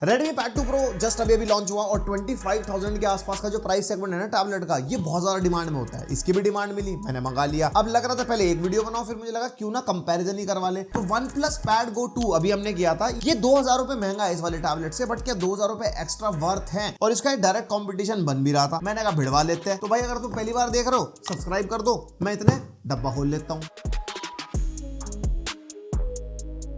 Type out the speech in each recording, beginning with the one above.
Redmi Pad 2 Pro just अभी launch हुआ और 25,000 के आसपास का जो प्राइस सेगमेंट है ना टैबलेट का, ये बहुत ज्यादा डिमांड में होता है। इसकी भी डिमांड मिली, मैंने मंगा लिया। अब लग रहा था पहले एक वीडियो बनाओ, फिर मुझे लगा क्यों ना कंपैरिजन ही करवा ले। तो OnePlus Pad Go 2 अभी हमने किया था। ये 2,000 रुपए महंगा है इस वाले टैबलेट से, बट क्या 2,000 रुपए एक्स्ट्रा वर्थ है? और इसका डायरेक्ट कॉम्पिटिशन बन भी रहा था। मैंने कहा भिड़वा लेते हैं। तो भाई अगर तुम पहली बार देख रहे हो, सब्सक्राइब कर दो, मैं इतने डब्बा खोल लेता हूँ।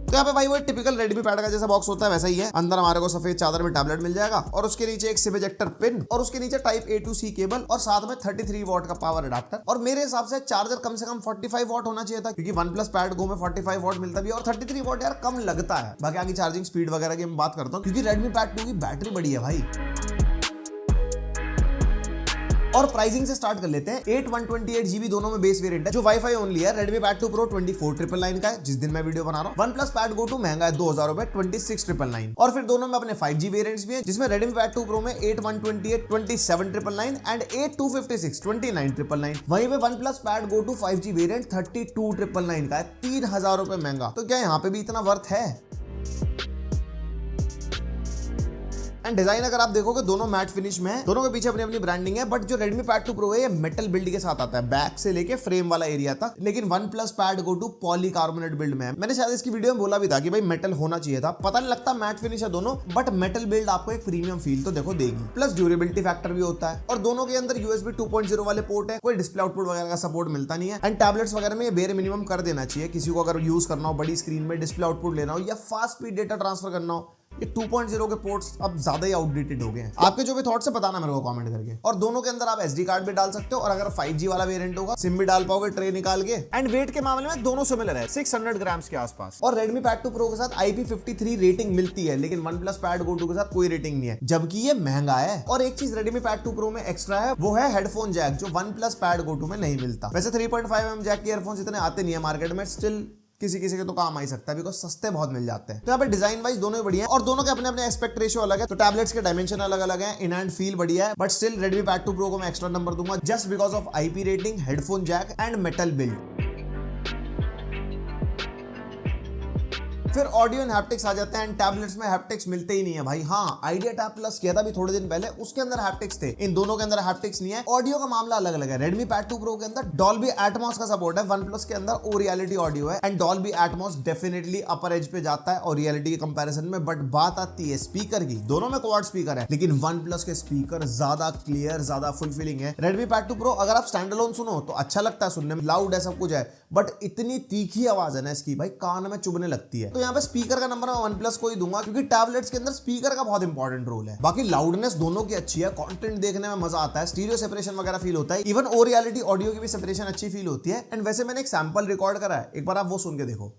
तो यहाँ पे भाई वो टिपिकल Redmi Pad का जैसा बॉक्स होता है वैसा ही है। अंदर हमारे को सफेद चादर में टैबलेट मिल जाएगा और उसके नीचे एक सिम इजेक्टर पिन और उसके नीचे type A to C cable और साथ में 33 वॉट का पावर अडाप्टर। और मेरे हिसाब से चार्जर कम से कम 45 वॉट होना चाहिए था, क्योंकि OnePlus Pad Go में 45 वॉट मिलता भी है और 33 वॉट यार कम लगता है। बाकी आगे चार्जिंग स्पीड वगैरह की मैं बात करता हूँ, क्योंकि Redmi Pad 2 की बैटरी बड़ी है भाई। और प्राइसिंग से स्टार्ट कर लेते हैं। 8 128 GB दोनों में बेस वेरिएंट है जो वाईफाई ओनली है। Redmi Pad 2 Pro 24,999 का है जिस दिन मैं वीडियो बना रहा हूँ। OnePlus Pad Go 2 महंगा है 2,000 रुपए 26,999। और फिर दोनों में अपने 5G वेरिएंट्स भी हैं, जिसमें Redmi Pad 2 Pro में 8 128 27,999 एंड 8 256 29,999। वहीं पे OnePlus Pad Go 2 5G variant 32,999 का है, 3,000 रुपए महंगा। तो क्या यहाँ पे भी इतना वर्थ है? एंड डिजाइन अगर आप देखोगे दोनों मैट फिनिश में है, दोनों के पीछे अपनी अपनी ब्रांडिंग है। बट जो Redmi Pad 2 Pro है ये मेटल बिल्ड के साथ आता है, बैक से लेके फ्रेम वाला एरिया तक। लेकिन OnePlus Pad Go 2 polycarbonate build में है। मैंने शायद इसकी वीडियो में बोला भी था कि भाई मेटल होना चाहिए था, पता नहीं लगता मैट फिनिश है दोनों, बट मेटल बिल्ड आपको एक प्रीमियम फील तो देखो देगी। प्लस ड्यूरेबिलिटी फैक्टर भी होता है और दोनों के अंदर USB 2.0 वाले पोर्ट है। कोई डिस्प्ले आउटपुट वगैरह का सपोर्ट मिलता नहीं है। एंड टैबलेट्स वगैरह में ये बेरे मिनिमम कर देना चाहिए किसी को, अगर यूज करना हो बड़ी स्क्रीन में डिस्प्ले आउटपुट लेना हो या फास्ट स्पीड डेटा ट्रांसफर करना हो। ये 2.0 के पोर्ट्स अब ज्यादा ही आउटडेटेड हो गए हैं। आपके जो भी थॉट्स है बताना मेरे को कमेंट करके। और दोनों के अंदर आप SD कार्ड भी डाल सकते हो और अगर 5G वाला वेरिएंट होगा सिम भी डाल पाओगे ट्रे निकाल के। एंड वेट के मामले में दोनों सिमिलर है, 600 ग्राम्स के आसपास। और Redmi Pad 2 Pro के साथ IP53 रेटिंग मिलती है, लेकिन OnePlus Pad Go 2 के साथ कोई रेटिंग नहीं है, जबकि ये महंगा है। और एक चीज Redmi Pad 2 Pro में एक्स्ट्रा है, वो है हेडफोन जैक, जो OnePlus Pad Go 2 में नहीं मिलता। वैसे 3.5mm जैक के ईयरफोन्स इतने आते नहीं है मार्केट में, स्टिल किसी किसी के तो काम आ ही सकता है, बिकॉज सस्ते बहुत मिल जाते हैं। तो यहाँ पे डिजाइन वाइज दोनों ही बढ़िया है और दोनों के अपने अपने एस्पेक्ट रेशियो अलग है। तो टैबलेट्स के डायमेंशन अलग अलग है, इन हैंड फील बढ़िया है। But still Redmi Pad 2 Pro को मैं एक्स्ट्रा नंबर दूंगा just because of IP rating, headphone jack and metal build. फिर ऑडियो एंड हैप्टिक्स आ जाते हैं। एंड टैबलेट्स में हैप्टिक्स मिलते ही नहीं है भाई। हाँ, आइडिया टैब प्लस किया था अभी थोड़े दिन पहले, उसके अंदर हैप्टिक्स थे। इन दोनों के अंदर हैप्टिक्स नहीं है। ऑडियो का मामला अलग अलग है। Redmi Pad 2 Pro के अंदर Dolby Atmos का सपोर्ट है, OnePlus के अंदर O-Reality ऑडियो है। And Dolby Atmos definitely upper as पे जाता है और रियलिटी के कंपैरिजन में। बट बात आती है स्पीकर की, दोनों में क्वाड स्पीकर है, लेकिन OnePlus के स्पीकर ज्यादा क्लियर, ज्यादा फुलफिलिंग है। Redmi Pad 2 Pro अगर आप स्टैंड अलोन सुनो तो अच्छा लगता है सुनने में, लाउड है, सब कुछ है, बट इतनी तीखी आवाज है ना इसकी भाई, कान में चुभने लगती है। तो यहाँ पे स्पीकर का नंबर मैं OnePlus को ही दूंगा, क्योंकि टैबलेट्स के अंदर स्पीकर का बहुत इंपॉर्टेंट रोल है। बाकी लाउडनेस दोनों की अच्छी है, कंटेंट देखने में मजा आता है, स्टीरियो सेपरेशन वगैरह फील होता है, इवन O-Reality ऑडियो की भी सेपरेशन अच्छी फील होती है। एंड वैसे मैंने एक सैंपल रिकॉर्ड करा है, एक बार आप वो सुन के देखो।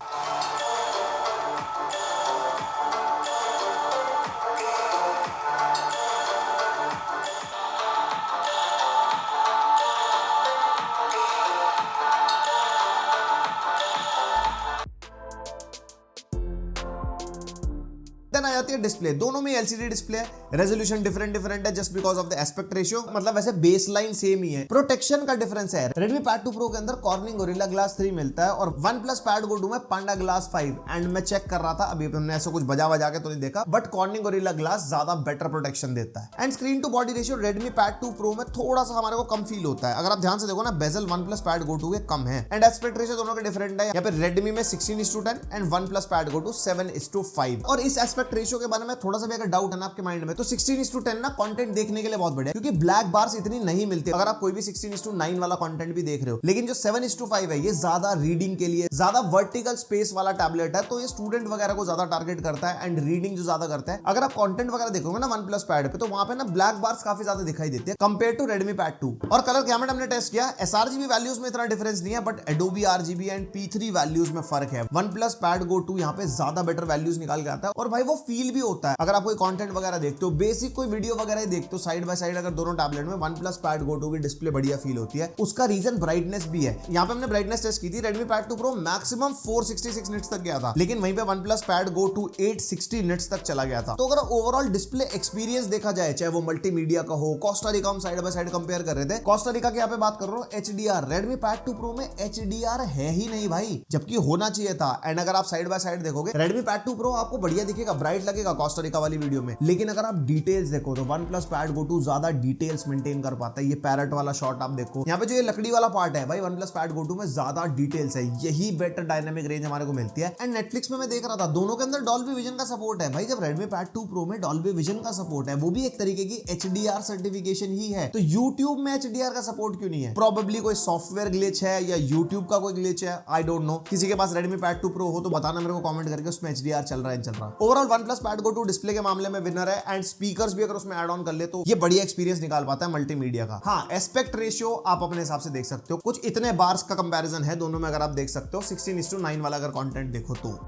देन आ जाती है डिस्प्ले। दोनों में LCD डिस्प्ले है, रेजोल्यूशन डिफरेंट है just because of the aspect ratio, मतलब वैसे बेसलाइन सेम ही है। प्रोटेक्शन का डिफरेंस है, Redmi Pad 2 Pro के अंदर Corning Gorilla Glass 3 मिलता है और OnePlus Pad Go 2 में Panda Glass 5। एंड मैं चेक कर रहा था, अभी हमने ऐसा कुछ बजा के तो नहीं देखा, बट Corning Gorilla Glass ज्यादा बेटर प्रोटेक्शन देता है। And screen to body ratio Redmi Pad 2 Pro में थोड़ा सा हमारे को कम फील होता है। अगर आप ध्यान से देखो ना, बेजल OnePlus Pad Go 2 के कम है। एंड एस्पेक्ट रेशियो दोनों के डिफरेंट है। यहाँ पे Redmi में 16:10 एंड OnePlus Pad Go 2 7:5। और इस एस्पेक्ट रेशियो के बारे में थोड़ा सा भी अगर डाउट है ना आपके माइंड में, तो 16:10 ना कंटेंट देखने के लिए बहुत बढ़िया है, क्योंकि ब्लैक बार्स इतनी नहीं मिलती अगर आप कोई भी 16:9 वाला कंटेंट भी देख रहे हो। लेकिन जो 7:5 है ये ज्यादा रीडिंग के लिए, ज्यादा वर्टिकल स्पेस वाला टैबलेट है, तो ये स्टूडेंट वगैरह को ज्यादा टारगेट करता है। एंड रीडिंग जो ज्यादा करता है, अगर आप कंटेंट वगैरह देखोगे ना OnePlus Pad पे, तो वहां पे ना ब्लैक बार्स काफी ज्यादा दिखाई देते हैं कंपेयर टू Redmi Pad 2। और कलर कैमरा हमने टेस्ट किया, sRGB वैल्यूज में इतना डिफरेंस नहीं है, but Adobe RGB and P3 values में फर्क है। OnePlus Pad Go 2 यहाँ पे ज्यादा बेटर वैल्यूज निकाल के आता है और भाई वो फील भी होता है। अगर आप कोई कंटेंट वगैरह देखते हो, बेसिक कोई वीडियो वगैरह देखते हो साइड बाय साइड, अगर दोनों टैबलेट में OnePlus Pad Go 2 की डिस्प्ले बढ़िया फील होती है। उसका रीजन ब्राइटनेस भी है। यहाँ पे हमने ब्राइटनेस टेस्ट की थी, Redmi Pad 2 Pro maximum 466 nits तक गया था, लेकिन वहीं पे OnePlus Pad Go 2 860 निट्स तक चला गया था। तो अगर ओवरऑल डिस्प्ले एक्सपीरियंस देखा जाए, चाहे वो मल्टीमीडिया का हो, कोस्टा रिका हम साइड बाय साइड कंपेयर कर रहे थे। कोस्टा रिका की यहाँ पे बात कर रहा हूँ HDR, Redmi Pad 2 Pro में HDR है ही नहीं भाई, जबकि होना चाहिए था। एंड अगर आप साइड बाय साइड देखोगे Redmi Pad 2 Pro आपको बढ़िया दिखेगा, ब्राइट लगेगा कोस्टारिका वाली वीडियो में, लेकिन अगर आप डिटेल्स देखो तो OnePlus Pad Go 2 ज्यादा डिटेल्स मेंटेन कर पाता है। ये पैरेट वाला शॉट आप देखो, यहाँ पे जो ये लकड़ी वाला पार्ट है भाई OnePlus Pad Go 2 में ज्यादा डिटेल्स है, यही बेटर डायनामिक रेंज हमारे को मिलती है। एंड नेटफ्लिक्स में मैं देख रहा था दोनों के अंदर डॉल्बी विजन का सपोर्ट है भाई। जब Redmi Pad 2 Pro में डॉल्बी विजन का सपोर्ट है, वो भी एक तरीके की HDR सर्टिफिकेशन ही है, तो YouTube में HDR का सपोर्ट क्यों नहीं है? प्रोबेबली कोई सॉफ्टवेयर ग्लिच है या YouTube का कोई ग्लिच है, आई डोंट नो। किसी के पास Redmi Pad 2 Pro हो तो बताना मेरे को कमेंट करके उसमें HDR चल रहा है चल रहा। Overall OnePlus Pad Go 2 display के मामले में विनर है, एंड स्पीकर्स भी अगर उसमें ऐड ऑन कर ले तो ये बढ़िया एक्सपीरियंस निकाल पाता है मल्टीमीडिया का। हाँ, एस्पेक्ट रेशियो आप अपने हिसाब से देख सकते हो, कुछ इतने बार्स का कंपैरिजन है दोनों में, अगर आप देख सकते हो 16:9 वाला अगर कंटेंट देखो तो।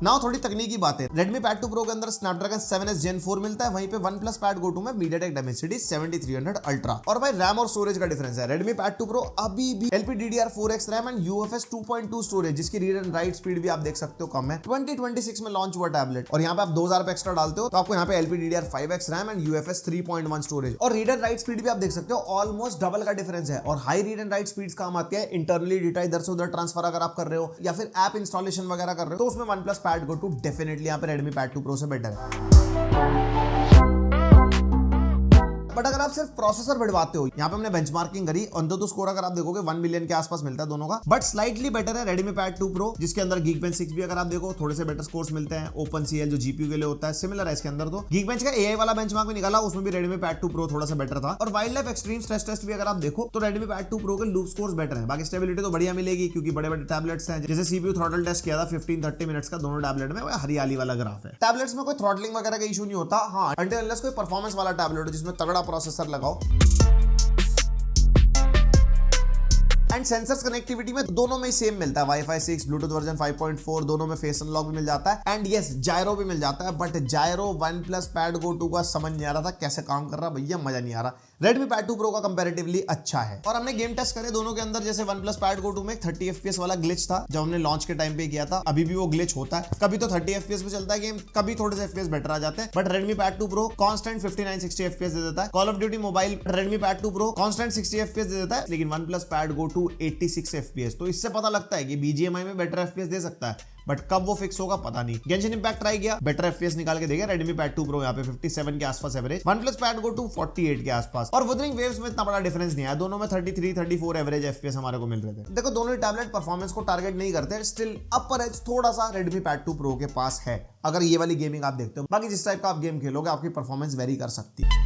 नाउ थोड़ी तकनीकी बात है। Redmi Pad 2 Pro के अंदर Snapdragon 7S Gen 4 मिलता है, वहीं पे OnePlus Pad Go 2 में MediaTek Dimensity 7300 Ultra। और भाई रैम और स्टोरेज का डिफरेंस है। Redmi Pad 2 Pro अभी भी LPDDR4X RAM and UFS 2.2 storage, जिसकी रीड एंड राइट स्पीड भी आप देख सकते हो कम है। 2026 में लॉन्च हुआ टैबलेट, और यहाँ पे आप 2000 पे एक्स्ट्रा डालते हो तो आपको यहाँ पे LPDDR5X RAM and UFS 3.1 storage, और रीड एंड राइट स्पीड भी आप देख सकते हो ऑलमोस्ट डबल का डिफरेंस है। और high read and right speeds काम आती है इंटरनली डेटा इधर से उधर ट्रांसफर अगर आप कर रहे हो या फिर ऐप इंस्टॉलेशन वगैरह कर रहे हो, तो उसमें OnePlus Pad Go 2 डेफिनेटली यहाँ पे Redmi Pad 2 Pro से बेटर है। बट अगर आप सिर्फ प्रोसेसर बढ़वाते हो, यहाँ पे हमने बेंचमार्किंग करी, अंदर तो स्कोर अगर आप देखोगे 1 मिलियन के आसपास मिलता है दोनों का, बट स्लाइटली बेटर है Redmi Pad 2 Pro, जिसके अंदर Geekbench 6 भी अगर आप देखो थोड़े से बेटर स्कोर्स मिलते हैं। OpenCL जो GPU के लिए होता है सिमिलर है इसके अंदर, तो Geekbench का AI वाला बेंचमार्क भी निकाला, उसमें भी Redmi Pad 2 Pro थोड़ा सा बेटर था। और वाइल्डलाइफ एक्सट्रीम स्ट्रेस टेस्ट भी अगर आप देखो तो Redmi Pad 2 Pro के लूप स्कोर्स बेटर है। बाकी स्टेबिलिटी तो बढ़िया मिलेगी क्योंकि बड़े बड़े टैबलेट्स हैं। जैसे CPU थ्रॉटल टेस्ट किया था 15-30 मिनट्स का दोनों टैबलेट में, हरियाली वाला ग्राफ है। टैबलेट्स में कोई थ्रॉटलिंग वगैरह का इशू नहीं होता, हाँ, अनटिल अनलेस कोई परफॉर्मेंस वाला टैबलेट हो जिसमें तगड़ा प्रोसेसर लगाओ। एंड सेंसर्स कनेक्टिविटी में दोनों में ही सेम मिलता है, Wi-Fi 6, Bluetooth वर्जन 5.4, दोनों में फेस अनलॉक भी मिल जाता है, एंड यस जायरो भी मिल जाता है। बट जायरो OnePlus Pad Go 2 का समझ नहीं आ रहा था कैसे काम कर रहा, भैया मजा नहीं आ रहा। Redmi Pad 2 Pro का कंपैरेटिवली अच्छा है। और हमने गेम टेस्ट करे दोनों के अंदर, जैसे OnePlus Pad Go 2 में 30 FPS वाला ग्लिच था जब हमने लॉन्च के टाइम पे किया था, अभी भी वो ग्लिच होता है, कभी तो 30 FPS पे चलता है गेम, कभी थोड़े से FPS बेटर आ जाते हैं। But Redmi Pad 2 Pro constant 59-60 FPS दे देता है। Call of duty mobile Redmi Pad 2 Pro constant 60 FPS दे देता है, लेकिन OnePlus Pad Go 2 86 FPS, तो इससे पता लगता है कि BGMI में बेटर FPS दे सकता है, बट कब वो फिक्स होगा पता नहीं। Genshin Impact ट्राई किया, बेटर FPS निकाल के देगा Redmi Pad 2 Pro यहाँ पे 57 के आसपास एवरेज, OnePlus Pad Go 2 48 के आसपास। और Wuthering Waves में इतना बड़ा डिफरेंस नहीं आया, दोनों में 33-34 एवरेज FPS हमारे को मिल रहे थे। देखो दोनों ही टैबलेट परफॉर्मेंस को टारगेट नहीं करते, स्टिल अपर एज थोड़ा सा Redmi Pad 2 Pro के पास है अगर ये वाली गेमिंग आप देखते हो। बाकी जिस टाइप का आप गेम खेलोगे आपकी परफॉर्मेंस वेरी कर सकती है।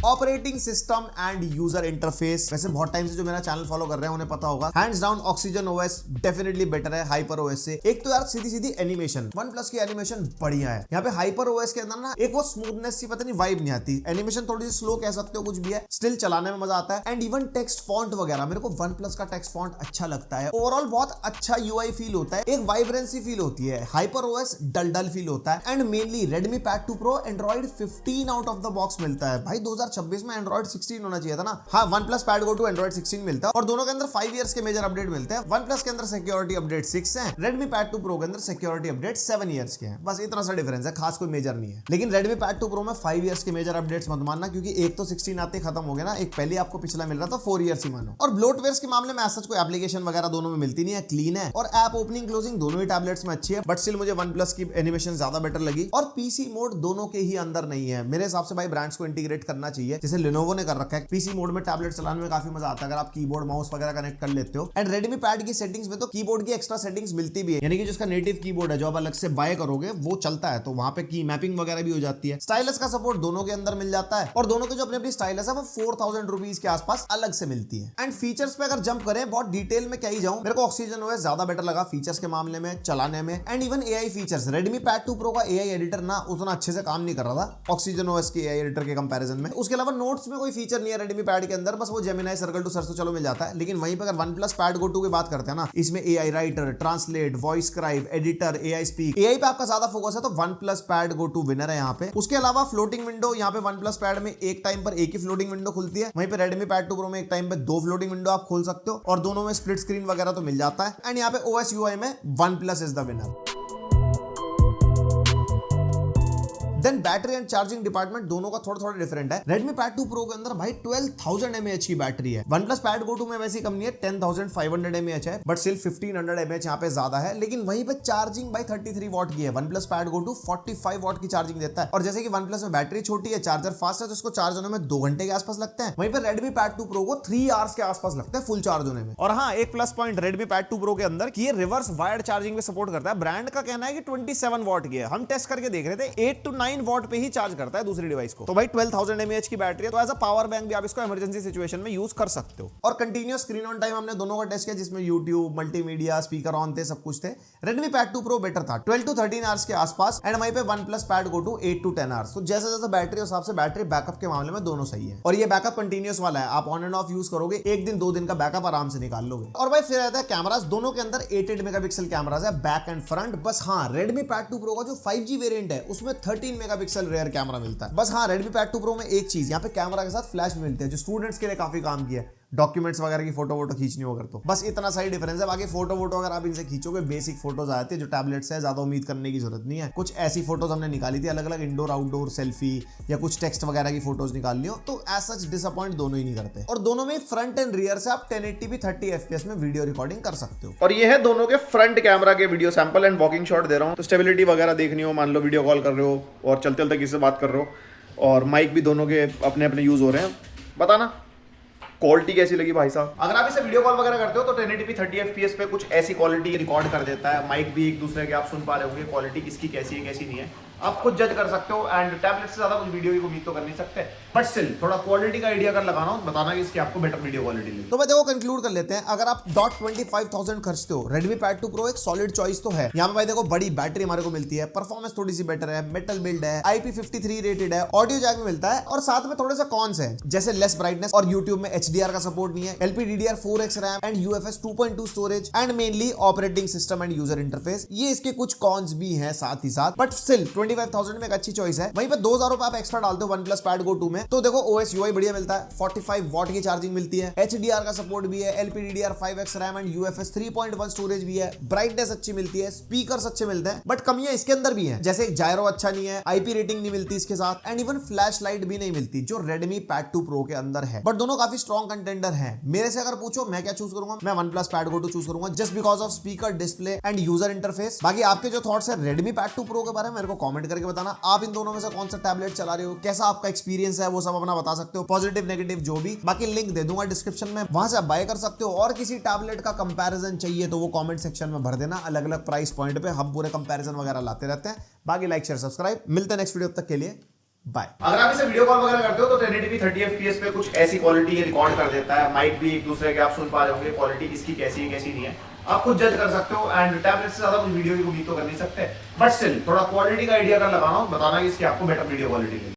Operating system and user interface, वैसे बहुत टाइम से जो मेरा चैनल फॉलो कर रहे हैं उन्हें पता होगा, hands down Oxygen OS definitely better है हाइपर OS से। एक तो यार सीधी सीधी एनिमेशन, OnePlus की एनिमेशन बढ़िया है। यहाँ पे हाइपर OS के अंदर ना एक वो स्मूथनेस सी पता नहीं वाइब नहीं आती, एनिमेशन थोड़ी सी स्लो कह सकते हो, कुछ भी है, स्टिल चलाने में मजा आता है। एंड इवन टेक्स्ट फॉन्ट वगैरह, मेरे को OnePlus का टेक्स्ट फॉन्ट अच्छा लगता है। ओवरऑल बहुत अच्छा UI फील होता है, एक वाइब्रेंसी फील होती है। हाइपर OS डल फील होता है। And mainly Redmi Pad 2 Pro Android 15 out of the box मिलता है भाई। 2026 में Android 16 होना चाहिए था ना। हाँ, OnePlus Pad Go 2 Android 16 मिलता है, और दोनों के अंदर 5 इयर्स के मेजर अपडेट मिलते हैं। OnePlus के अंदर सिक्योरिटी अपडेट 6 है, Redmi Pad 2 Pro के अंदर सिक्योरिटी अपडेट 7 इयर्स के हैं। बस इतना सा डिफरेंस है, खास कोई मेजर नहीं है। लेकिन Redmi Pad 2 Pro में 5 इयर्स के मेजर अपडेट्स मत मानना, क्योंकि एक तो 16 आते खत्म हो गया ना, एक पहले आपको पिछला मिल रहा था, 4 इयर्स ही मानो। और ब्लोटवेयर्स के मामले में ऐसा कोई एप्लीकेशन वगैरह दोनों में मिलती नहीं है, क्लीन है, और ऐप ओपनिंग क्लोजिंग दोनों ही टैबलेट्स में अच्छी है। बट स्टिल मुझे OnePlus की एनिमेशन ज्यादा बेटर लगी। और पीसी मोड दोनों के ही अंदर नहीं है, मेरे हिसाब से भाई ब्रांड्स को इंटीग्रेट करना चाहिए, जैसे Lenovo ने कर रखा है। पीसी मोड में टैबलेट चलाने में काफी मजा आता है अगर आप कीबोर्ड माउस वगैरह कनेक्ट कर लेते हो। एंड Redmi Pad की सेटिंग्स में तो कीबोर्ड की एक्स्ट्रा सेटिंग्स मिलती भी है, यानी कि जिसका नेटिव कीबोर्ड है जो आप अलग से बाय करोगे वो चलता है, तो वहां पे की मैपिंग वगैरह भी हो जाती है। स्टाइलस का सपोर्ट दोनों के अंदर मिल जाता है, और दोनों के जो अपनी अपनी स्टाइलस है वो 4000 रुपीज के आसपास अलग से मिलती है। एंड फीचर्स पे अगर जंप करें, बहुत डिटेल में क्या ही जाऊं, मेरे को Oxygen OS ज्यादा बेटर लगा फीचर्स के मामले में, चलाने में। And even AI features, Redmi Pad 2 Pro का AI एडिटर ना उतना अच्छे से काम नहीं कर रहा था Oxygen OS के AI एडिटर के कंपैरिजन में। उसके अलावा नोट्स में कोई फीचर नहीं है Redmi Pad के अंदर, बस वो Gemini सर्कल टू सर्च तो चलो मिल जाता है। लेकिन वहीं पे अगर OnePlus Pad Go 2 की बात करते हैं ना, इसमें AI writer, translate, voice scribe, editor, AI speak, AI पे आपका ज्यादा फोकस है, तो OnePlus Pad Go 2 विनर है यहाँ पे। उसके अलावा फ्लोटिंग विंडो, यहाँ पे OnePlus Pad में एक टाइम पर एक ही फ्लोटिंग विंडो खुलती है, वहीं पे Redmi Pad 2 Pro में एक टाइम पे 2 फ्लोटिंग विंडो आप खोल सकते हो, और दोनों में स्प्लिट स्क्रीन वगैरह तो मिल जाता है। एंड यहाँ पे OS UI में OnePlus is the winner. Then then battery and charging department दोनों का थोड़ा थोड़ा डिफरेंट है। Redmi Pad 2 Pro के अंदर भाई 12,000 mAh की बैटरी है। OnePlus Pad Go 2 में वैसी कम नहीं है, 10,500 mAh है, बट सिर्फ 1500 mAh यहाँ पे ज्यादा है। लेकिन वहीं पे चार्जिंग भाई 33 वॉट की है। OnePlus Pad Go 2 45 वॉट की चार्जिंग देता है, और जैसे कि OnePlus में बैटरी छोटी है, चार्जर फास्ट है, तो इसको चार्ज होने में 2 घंटे के आसपास लगते हैं। वहीं पे Redmi Pad 2 Pro को 3 आवर्स के आसपास लगता है फुल चार्ज होने में। और हाँ, एक plus point Redmi Pad 2 Pro के अंदर कि ये रिवर्स वायर्ड चार्जिंग में सपोर्ट करता है। ब्रांड का कहना है कि 27 वॉट की है, हम टेस्ट करके देख रहे थे 8 to 9 वॉट पे ही चार्ज करता है दूसरी डिवाइस को। तो भाई 12,000 mAh की बैटरी है, तो एज अ पावर बैंक भी आप इसको इमरजेंसी सिचुएशन में यूज कर सकते हो। और कंटिन्यूअस स्क्रीन ऑन टाइम हमने दोनों का टेस्ट किया, जिसमें YouTube, मल्टीमीडिया, स्पीकर ऑन थे, सब कुछ थे। Redmi Pad 2 Pro बेटर था 12 to 13 आवर्स के आसपास, एंड वहीं पे OnePlus Pad Go 2 8 to 10 hours. तो जैसे जैसे बैटरी हिसाब से बैटरी बैकअप के मामले में दोनों सही है। और ये बैकअप कंटिन्यूअस वाला है, आप ऑन एंड ऑफ यूज करोगे, एक दिन 2 दिन का बैकअप आराम से निकाल लोगे। और भाई फिर रहता है कैमरास, दोनों के अंदर 88 मेगापिक्सल कैमरास है, बैक एंड फ्रंट। बस हाँ, Redmi Pad 2 Pro का जो 5G वेरिएंट है उसमें 13 मेगापिक्सल रेयर कैमरा मिलता है। बस हाँ, Redmi Pad 2 Pro में एक चीज, यहाँ पे कैमरा के साथ फ्लैश मिलते हैं, जो स्टूडेंट्स के लिए काफी काम किया है, डॉक्यूमेंट्स वगैरह की फोटो वोटो खींचनी होकर। तो बस इतना सही डिफरेंस है। बाकी फोटो वोटो अगर आप इनसे खींचोगे, बेसिक फोटोज आती है जो टैबलेट से, ज्यादा उम्मीद करने की जरूरत नहीं है। कुछ ऐसी फोटोज हमने निकाली थी, अलग अलग इंडोर आउटडोर सेल्फी या कुछ टेक्स्ट वगैरह की फोटोज निकाल ली हो, तो ऐसा डिसअपॉइंट दोनों ही नहीं करते। और दोनों में फ्रंट एंड रियर से आप 1080p 30 fps में वीडियो रिकॉर्डिंग कर सकते हो। और ये है दोनों के फ्रंट कैमरा के video sample and walking shot दे रहा हूँ। तो स्टेबिलिटी वगैरह देखनी हो, मान लो वीडियो कॉल कर रहे हो और चलते चलते किसी से बात कर रहे हो, और माइक भी दोनों के अपने अपने यूज हो रहे हैं, बताना क्वालिटी कैसी लगी भाई साहब। अगर आप इसे वीडियो कॉल वगैरह करते हो तो 1080p 30 fps पे कुछ ऐसी क्वालिटी रिकॉर्ड कर देता है। माइक भी एक दूसरे के आप सुन पा रहे होंगे, क्वालिटी किसकी कैसी है कैसी नहीं है आप खुद जज कर सकते हो। एंड टैबलेट से ज्यादा कुछ वीडियो की उम्मीद तो कर नहीं सकते, बट स्टिल थोड़ा क्वालिटी का आइडिया अगर लगाना हो तो बताना कि इसकी आपको बेटर वीडियो क्वालिटी लगी। तो मैं देखो कंक्लूड कर लेते हैं। अगर आप $25,000 खर्चते हो, Redmi Pad 2 Pro एक सॉलिड चॉइस तो है। यहाँ पे भाई देखो बड़ी बैटरी हमारे को मिलती है, परफॉर्मेंस थोड़ी सी बेटर है, मेटल बिल्ड है, IP53 रेटेड है, ऑडियो जैक में मिलता है, और साथ में थोड़े से कॉन्स है, जैसे लेस ब्राइटनेस, और YouTube में HDR का सपोर्ट नहीं है, LPDDR4X RAM and UFS 2.2 storage, and mainly operating system and user interface. ये इसके कुछ कॉन्स भी हैं साथ ही साथ, बट स्टिल 25,000 में एक अच्छी चॉइस है। वहीं पे 2,000 रुपए आप एक्स्ट्रा डालते हो OnePlus Pad Go 2 में, तो देखो OS UI बढ़िया मिलता है, 45 वॉट की चार्जिंग मिलती है, HDR का सपोर्ट भी है, LPDDR5X RAM and UFS 3.1 storage भी है, ब्राइटनेस अच्छी मिलती है, स्पीकर्स अच्छे मिलते हैं, बट कमियां इसके अंदर भी हैं, जैसे जायरो अच्छा नहीं है, IP रेटिंग नहीं मिलती इसके साथ, एंड इवन फ्लैश लाइट भी नहीं मिलती जो Redmi Pad 2 Pro के अंदर है। बट दोनों काफी स्ट्रॉन्ग कंटेंडर हैं। मेरे से अगर पूछो मैं क्या चूज करूंगा, मैं OnePlus Pad Go 2 चूज करूंगा, just because of speaker, display and user interface. बाकी आपके जो थॉट्स है Redmi Pad 2 Pro के बारे में मेरे को कमेंट करके बताना। आप इन दोनों में से कौन सा टैबलेट चला रहे हो, कैसा आपका एक्सपीरियंस है, वो सब अपना बता सकते हो, पॉजिटिव नेगेटिव जो भी। बाकी लिंक दे दूंगा डिस्क्रिप्शन में, वहां से आप बाय कर सकते हो। और किसी टैबलेट का कंपैरिजन चाहिए तो वो कमेंट सेक्शन में भर देना, अलग अलग प्राइस पॉइंट पे हम पूरे कंपैरिजन वगैरह लाते रहते हैं। बाकी लाइक शेयर सब्सक्राइब, मिलते हैं नेक्स्ट वीडियो तक के लिए, बाय। अगर आप इसे वीडियो कॉल वगैरह करते हो तो 1080p 30 fps पे कुछ ऐसी क्वालिटी रिकॉर्ड कर देता है, माइक भी एक दूसरे के आप सुन पा रहे होंगे, क्वालिटी किसकी कैसी है कैसी नहीं है आप खुद जज कर सकते हो। एंड टैबलेट से ज्यादा कुछ वीडियो की उम्मीद तो कर नहीं सकते, बट स्टिल थोड़ा क्वालिटी का आइडिया अगर लगाना हो बताना कि इसकी आपको बेटर वीडियो क्वालिटी लगी।